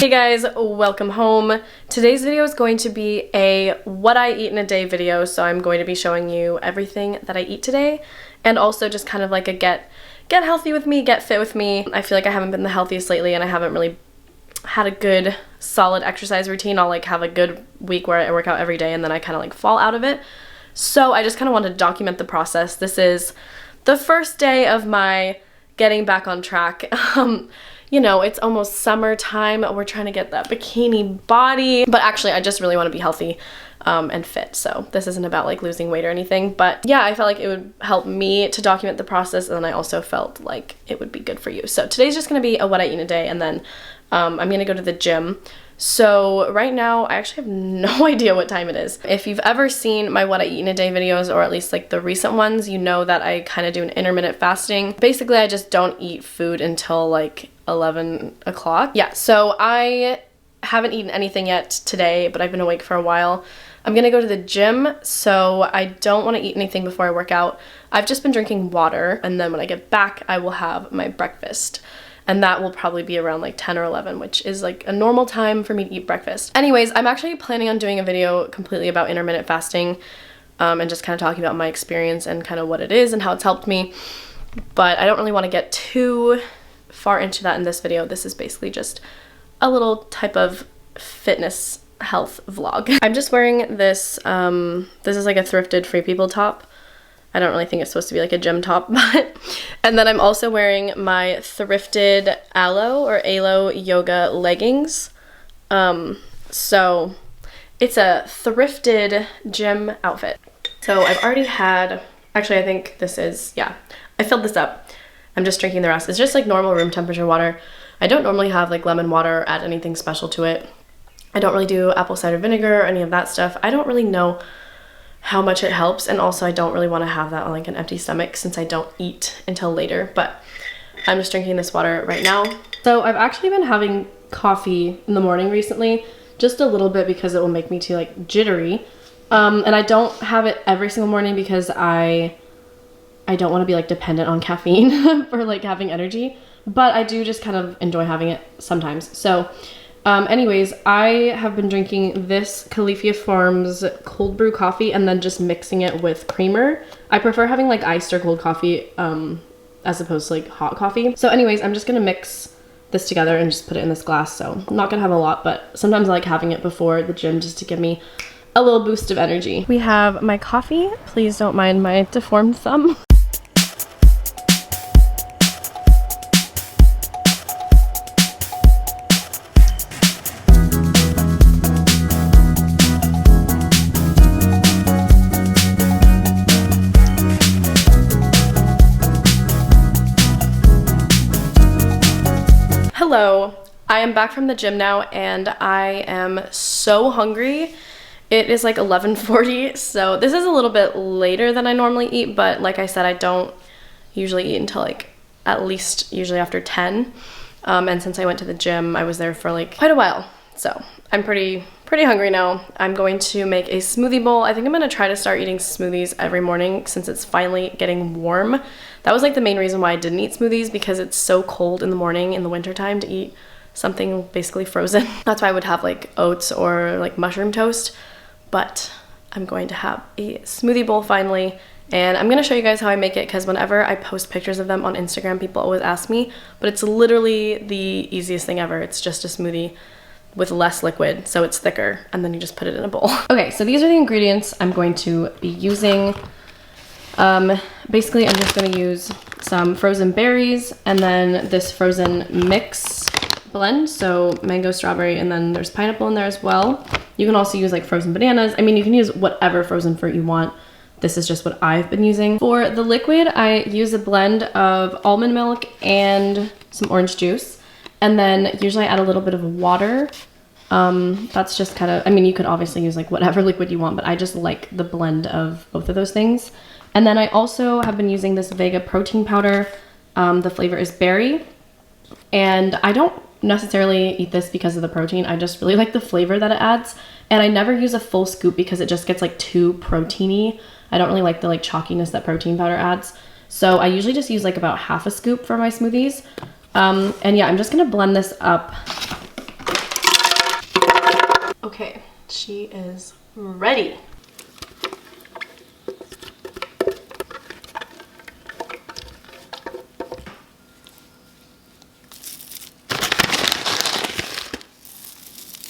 Hey guys, welcome home. Today's video is going to be a what I eat in a day video, so I'm going to be showing you everything that I eat today and also just kind of like a get healthy with me, get fit with me. I feel like I haven't been the healthiest lately and I haven't really had a good solid exercise routine. I'll like have a good week where I work out every day and then I kind of like fall out of it. So I just kind of wanted to document the process. This is the first day of my getting back on track. You know, it's almost summertime. We're trying to get that bikini body. But actually, I just really want to be healthy and fit. So this isn't about like losing weight or anything. But yeah, I felt like it would help me to document the process. And then I also felt like it would be good for you. So today's just going to be a what I eat in a day. And then I'm going to go to the gym. So right now, I actually have no idea what time it is. If you've ever seen my what I eat in a day videos, or at least like the recent ones, you know that I kind of do an intermittent fasting. Basically, I just don't eat food until like 11 o'clock. Yeah, so I haven't eaten anything yet today, but I've been awake for a while. I'm gonna go to the gym, so I don't want to eat anything before I work out. I've just been drinking water, and then when I get back, I will have my breakfast. And that will probably be around like 10 or 11, which is like a normal time for me to eat breakfast. Anyways, I'm actually planning on doing a video completely about intermittent fasting and just kind of talking about my experience and kind of what it is and how it's helped me. But I don't really want to get too far into that in this video. This is basically just a little type of fitness health vlog. I'm just wearing this, this is like a thrifted Free People top. I don't really think it's supposed to be like a gym top, but, and then I'm also wearing my thrifted Alo yoga leggings. So it's a thrifted gym outfit. So I've already had, actually I think this is, yeah, I filled this up. I'm just drinking the rest. It's just like normal room temperature water. I don't normally have like lemon water or add anything special to it. I don't really do apple cider vinegar or any of that stuff. I don't really know how much it helps, and also I don't really want to have that on like an empty stomach since I don't eat until later, but I'm just drinking this water right now. So I've actually been having coffee in the morning recently, just a little bit because it will make me too like jittery, and I don't have it every single morning because I don't want to be like dependent on caffeine for like having energy, but I do just kind of enjoy having it sometimes. So anyways, I have been drinking this Califia Farms cold brew coffee and then just mixing it with creamer. I prefer having like iced or cold coffee as opposed to like hot coffee. So anyways, I'm just gonna mix this together and just put it in this glass. So I'm not gonna have a lot, but sometimes I like having it before the gym just to give me a little boost of energy. We have my coffee. Please don't mind my deformed thumb. Hello, I am back from the gym now and I am so hungry. It is like 11:40, so this is a little bit later than I normally eat, but like I said, I don't usually eat until like at least usually after 10. And since I went to the gym, I was there for like quite a while. So I'm pretty hungry now. I'm going to make a smoothie bowl. I think I'm gonna try to start eating smoothies every morning since it's finally getting warm. That was like the main reason why I didn't eat smoothies, because it's so cold in the morning in the winter time to eat something basically frozen. That's why I would have like oats or like mushroom toast, but I'm going to have a smoothie bowl finally. And I'm gonna show you guys how I make it, because whenever I post pictures of them on Instagram, people always ask me, but it's literally the easiest thing ever. It's just a smoothie with less liquid, so it's thicker, and then you just put it in a bowl. Okay, so these are the ingredients I'm going to be using. Basically, I'm just gonna use some frozen berries, and then this frozen mix blend, so mango, strawberry, and then there's pineapple in there as well. You can also use like frozen bananas. I mean, you can use whatever frozen fruit you want. This is just what I've been using. For the liquid, I use a blend of almond milk and some orange juice. And then usually I add a little bit of water. That's just kind of, I mean, you could obviously use like whatever liquid you want, but I just like the blend of both of those things. And then I also have been using this Vega protein powder. The flavor is berry. And I don't necessarily eat this because of the protein. I just really like the flavor that it adds. And I never use a full scoop because it just gets like too proteiny. I don't really like the like chalkiness that protein powder adds. So I usually just use like about half a scoop for my smoothies. And yeah, I'm just gonna blend this up Okay, she is ready.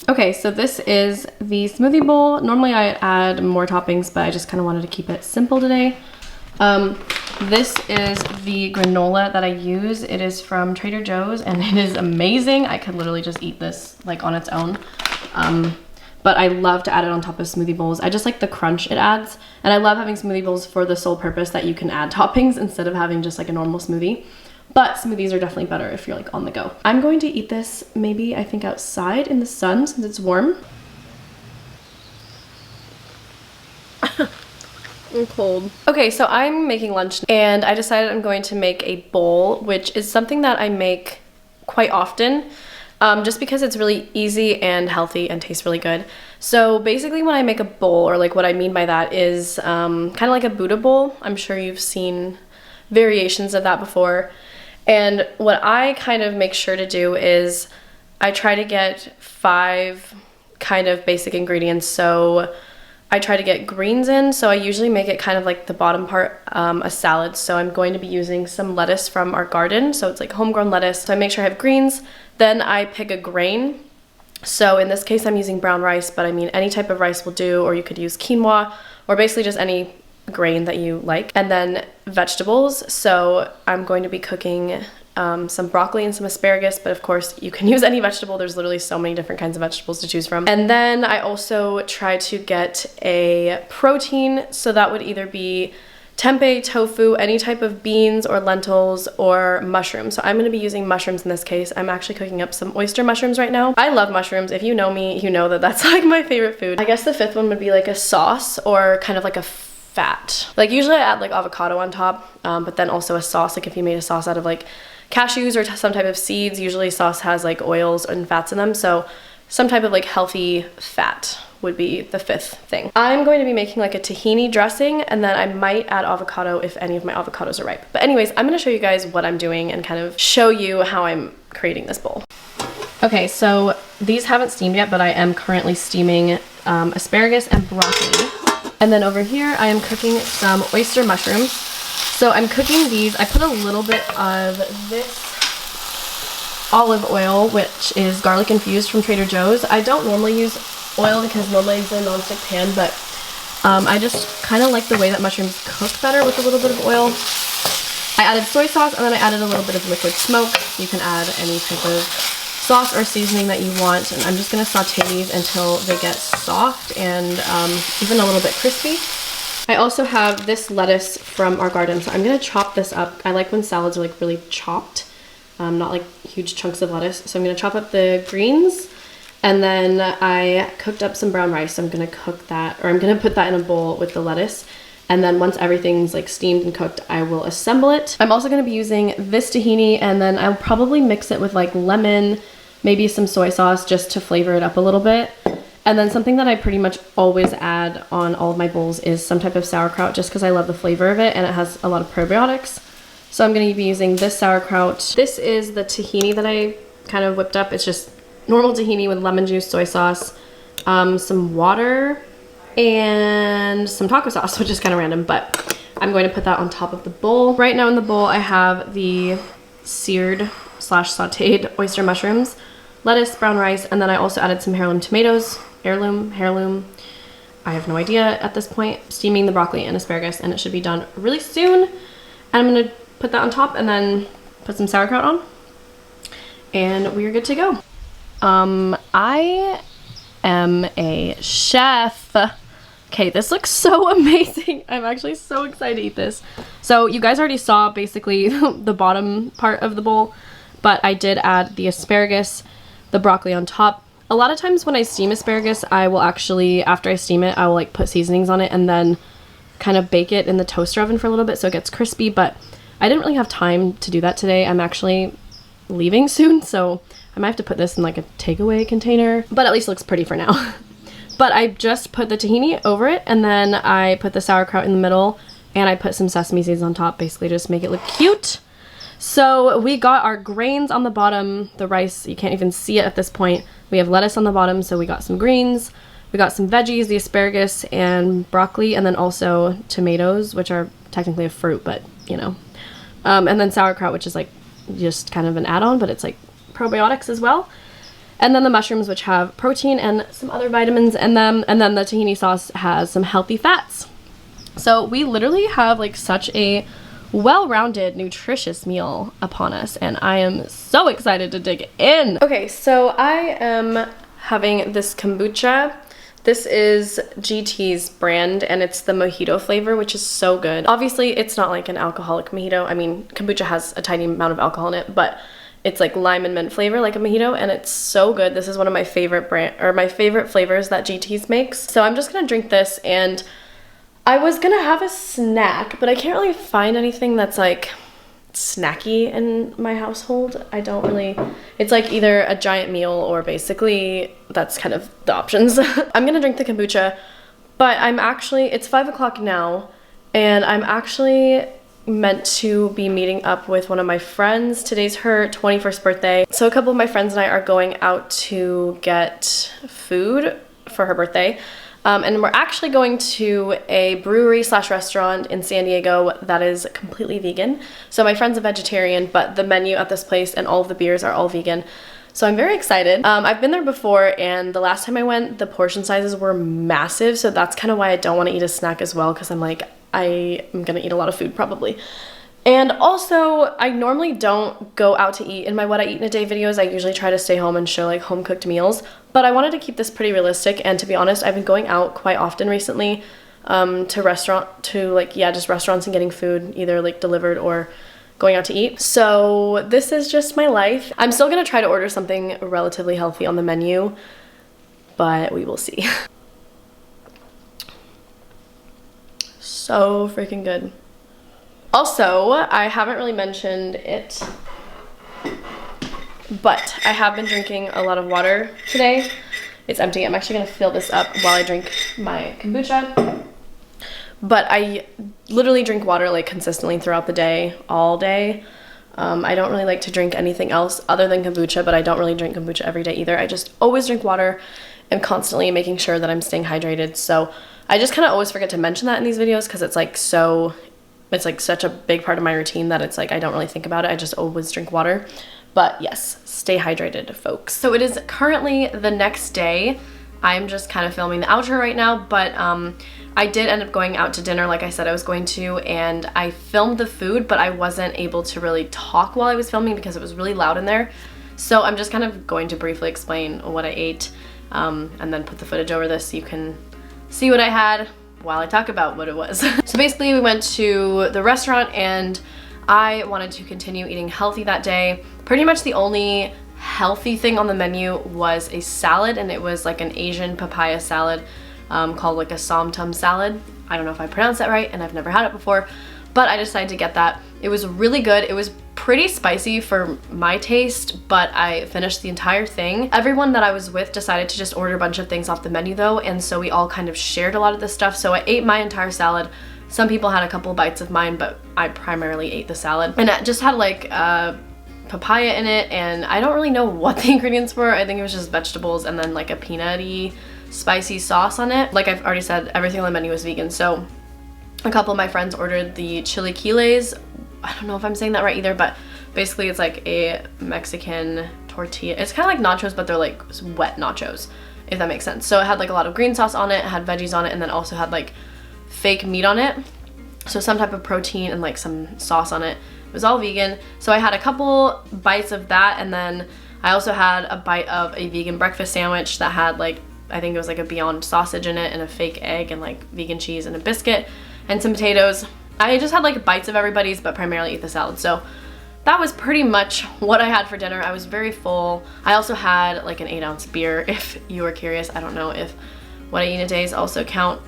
Okay, so this is the smoothie bowl. Normally I add more toppings, but I just kind of wanted to keep it simple today. This is the granola that I use. It is from Trader Joe's and it is amazing. I could literally just eat this like on its own. But I love to add it on top of smoothie bowls. I just like the crunch it adds. And I love having smoothie bowls for the sole purpose that you can add toppings instead of having just like a normal smoothie. But smoothies are definitely better if you're like on the go. I'm going to eat this maybe I think outside in the sun since it's warm. I'm cold. Okay, so I'm making lunch and I decided I'm going to make a bowl, which is something that I make quite often. Just because it's really easy and healthy and tastes really good. So basically when I make a bowl, or like what I mean by that is kind of like a Buddha bowl. I'm sure you've seen variations of that before. And what I kind of make sure to do is I try to get 5 kind of basic ingredients. So I try to get greens in, so I usually make it kind of like the bottom part a salad. So I'm going to be using some lettuce from our garden, so it's like homegrown lettuce. So I make sure I have greens, then I pick a grain. So in this case I'm using brown rice, but I mean any type of rice will do, or you could use quinoa, or basically just any grain that you like. And then vegetables, so I'm going to be cooking some broccoli and some asparagus, but of course you can use any vegetable. There's literally so many different kinds of vegetables to choose from. And then I also try to get a protein, so that would either be tempeh, tofu, any type of beans or lentils or mushrooms. So I'm going to be using mushrooms in this case. I'm actually cooking up some oyster mushrooms right now. I love mushrooms. If you know me, you know that that's like my favorite food. I guess the 5th one would be like a sauce or kind of like a fat. Like usually I add like avocado on top, but then also a sauce. Like if you made a sauce out of like cashews or some type of seeds, usually sauce has like oils and fats in them. So some type of like healthy fat would be the 5th thing. I'm going to be making like a tahini dressing, and then I might add avocado if any of my avocados are ripe. But anyways, I'm gonna show you guys what I'm doing and kind of show you how I'm creating this bowl. Okay, so these haven't steamed yet, but I am currently steaming asparagus and broccoli. And then over here, I am cooking some oyster mushrooms. So I'm cooking these. I put a little bit of this olive oil, which is garlic infused from Trader Joe's. I don't normally use oil because normally it's in a non-stick pan, but I just kind of like the way that mushrooms cook better with a little bit of oil. I added soy sauce, and then I added a little bit of liquid smoke. You can add any type of sauce or seasoning that you want, and I'm just going to saute these until they get soft and even a little bit crispy. I also have this lettuce from our garden, so I'm going to chop this up. I like when salads are like really chopped, not like huge chunks of lettuce. So I'm going to chop up the greens, and then I cooked up some brown rice. So I'm going to cook that, or I'm going to put that in a bowl with the lettuce. And then once everything's like steamed and cooked, I will assemble it. I'm also going to be using this tahini, and then I'll probably mix it with like lemon, maybe some soy sauce just to flavor it up a little bit. And then something that I pretty much always add on all of my bowls is some type of sauerkraut, just because I love the flavor of it and it has a lot of probiotics. So I'm going to be using this sauerkraut. This is the tahini that I kind of whipped up. It's just normal tahini with lemon juice, soy sauce, some water, and some taco sauce, which is kind of random, but I'm going to put that on top of the bowl. Right now in the bowl I have the seared / sauteed oyster mushrooms, lettuce, brown rice, and then I also added some heirloom tomatoes. Heirloom, I have no idea at this point. Steaming the broccoli and asparagus, and it should be done really soon. And I'm gonna put that on top and then put some sauerkraut on, and we are good to go. I am a chef. Okay, this looks so amazing. I'm actually so excited to eat this. So you guys already saw basically the bottom part of the bowl, but I did add the asparagus, the broccoli on top. A lot of times when I steam asparagus, I will actually, after I steam it, I will like put seasonings on it and then kind of bake it in the toaster oven for a little bit so it gets crispy, but I didn't really have time to do that today. I'm actually leaving soon, so I might have to put this in like a takeaway container, but at least it looks pretty for now. But I just put the tahini over it, and then I put the sauerkraut in the middle, and I put some sesame seeds on top, basically just make it look cute. So we got our grains on the bottom, the rice, you can't even see it at this point. We have lettuce on the bottom, so we got some greens. We got some veggies, the asparagus and broccoli, and then also tomatoes, which are technically a fruit, but you know. And then sauerkraut, which is like just kind of an add-on, but it's like probiotics as well. And then the mushrooms, which have protein and some other vitamins, and then the tahini sauce has some healthy fats. So we literally have like such a well-rounded, nutritious meal upon us, and I am so excited to dig in. Okay, so I am having this kombucha. This is GT's brand, and it's the mojito flavor, which is so good. Obviously, it's not like an alcoholic mojito. I mean, kombucha has a tiny amount of alcohol in it, but it's like lime and mint flavor like a mojito, and it's so good. This is one of my favorite my favorite flavors that GT's makes. So I'm just gonna drink this, and I was gonna have a snack, but I can't really find anything that's like snacky in my household. I don't really, it's like either a giant meal or basically that's kind of the options. I'm gonna drink the kombucha, but it's 5 o'clock now, and I'm actually meant to be meeting up with one of my friends. Today's her 21st birthday. So a couple of my friends and I are going out to get food for her birthday. And we're actually going to a brewery / restaurant in San Diego that is completely vegan. So my friend's a vegetarian, but the menu at this place and all of the beers are all vegan. So I'm very excited. I've been there before, and the last time I went, the portion sizes were massive. So that's kind of why I don't want to eat a snack as well, because I'm like, I am gonna eat a lot of food probably. And also, I normally don't go out to eat. In my what I eat in a day videos, I usually try to stay home and show like home cooked meals, but I wanted to keep this pretty realistic. And to be honest, I've been going out quite often recently just restaurants and getting food, either like delivered or going out to eat. So this is just my life. I'm still gonna try to order something relatively healthy on the menu, but we will see. So freaking good. Also, I haven't really mentioned it, but I have been drinking a lot of water today. It's empty. I'm actually gonna fill this up while I drink my kombucha. But I literally drink water like consistently throughout the day, all day. I don't really like to drink anything else other than kombucha, but I don't really drink kombucha every day either. I just always drink water and constantly making sure that I'm staying hydrated. So I just kind of always forget to mention that in these videos because it's like such a big part of my routine that it's like I don't really think about it. I just always drink water. But yes, stay hydrated, folks. So it is currently the next day. I'm just kind of filming the outro right now, but I did end up going out to dinner like I said I was going to, and I filmed the food, but I wasn't able to really talk while I was filming because it was really loud in there. So I'm just kind of going to briefly explain what I ate and then put the footage over this so you can see what I had while I talk about what it was. So basically we went to the restaurant and I wanted to continue eating healthy that day. Pretty much the only healthy thing on the menu was a salad, and it was like an Asian papaya salad called like a som tum salad. I don't know if I pronounced that right, and I've never had it before, but I decided to get that. It was really good. It was pretty spicy for my taste, but I finished the entire thing. Everyone that I was with decided to just order a bunch of things off the menu though, and so we all kind of shared a lot of this stuff. So I ate my entire salad. Some people had a couple bites of mine, but I primarily ate the salad. And it just had like papaya in it, and I don't really know what the ingredients were. I think it was just vegetables and then like a peanutty spicy sauce on it. Like I've already said, everything on the menu was vegan. So a couple of my friends ordered the chilaquiles. I don't know if I'm saying that right either, but basically it's like a Mexican tortilla. It's kind of like nachos, but they're like wet nachos, if that makes sense. So it had like a lot of green sauce on it, had veggies on it, and then also had like fake meat on it. So some type of protein and like some sauce on it. It was all vegan. So I had a couple bites of that, and then I also had a bite of a vegan breakfast sandwich that had like, I think it was like a Beyond sausage in it and a fake egg and like vegan cheese and a biscuit and some potatoes. I just had like bites of everybody's, but primarily ate the salad. So that was pretty much what I had for dinner. I was very full. I also had like an 8-ounce beer, if you were curious. I don't know if what I eat in a day also count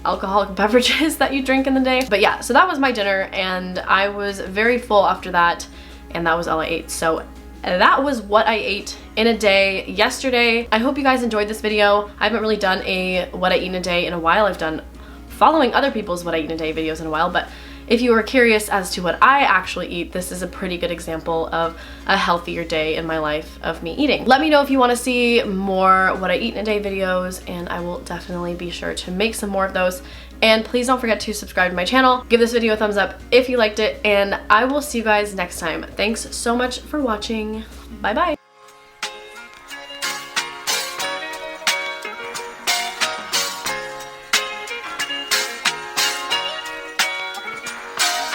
alcoholic beverages that you drink in the day. But yeah, so that was my dinner, and I was very full after that, and that was all I ate. So that was what I ate in a day yesterday. I hope you guys enjoyed this video. I haven't really done a what I eat in a day in a while. I've done following other people's what I eat in a day videos in a while, but if you are curious as to what I actually eat, this is a pretty good example of a healthier day in my life of me eating. Let me know if you want to see more what I eat in a day videos, and I will definitely be sure to make some more of those. And please don't forget to subscribe to my channel. Give this video a thumbs up if you liked it, and I will see you guys next time. Thanks so much for watching. Bye bye.